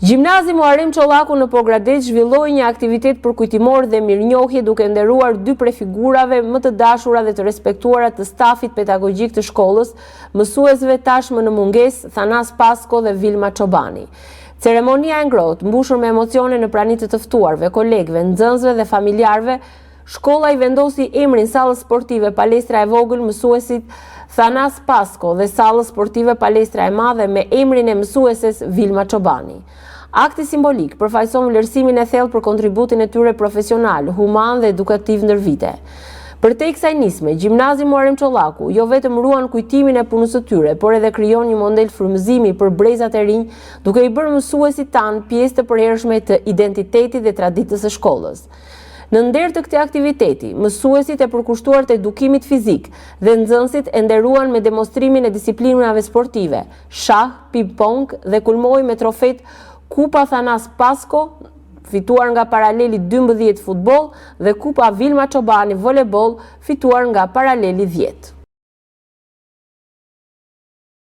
Gjimnazi Muharrem Çollaku në Pogradec zhvilloi një aktivitet përkujtimor dhe mirënjohje duke nderuar dy prej figurave më të dashura dhe të respektuara të stafit pedagogjik të shkollës, mësuesve tashmë në mungesë Thanas Pasko dhe Vilma Çobani. Ceremonia e ngrohtë, mbushur me emocione në prani të ftuarve, kolegëve, nxënësve dhe familjarëve, shkolla i vendosi emrin sallës sportive Palestra e Vogël mësuesit Thanas Pasko dhe sallës sportive Palestra e Madhe me emrin e mësueses Vilma Çobani. Akti simbolik përfaqëson vlerësimin e thellë për kontributin e tyre profesional, human dhe edukativ ndër vite. Përtej kësaj nisme, Gjimnazi Muharrem Çollaku jo vetëm ruan kujtimin e punës së tyre, por edhe krijon një model frymëzimi për brezat e rinj, duke i bërë mësuesit tanë pjesë të përhershme të identitetit dhe traditës së shkollës. Në nder të këtij aktiviteti, mësuesit e përkushtuar të edukimit fizik dhe nxënësit e nderuan me demonstrimin e disiplinave sportive, shah, ping-pong dhe kulmoi me trofet Kupa Thanas Pasko, fituar nga Paraleli 12 futboll dhe Kupa Vilma Çobani voleboll, fituar nga Paraleli 10.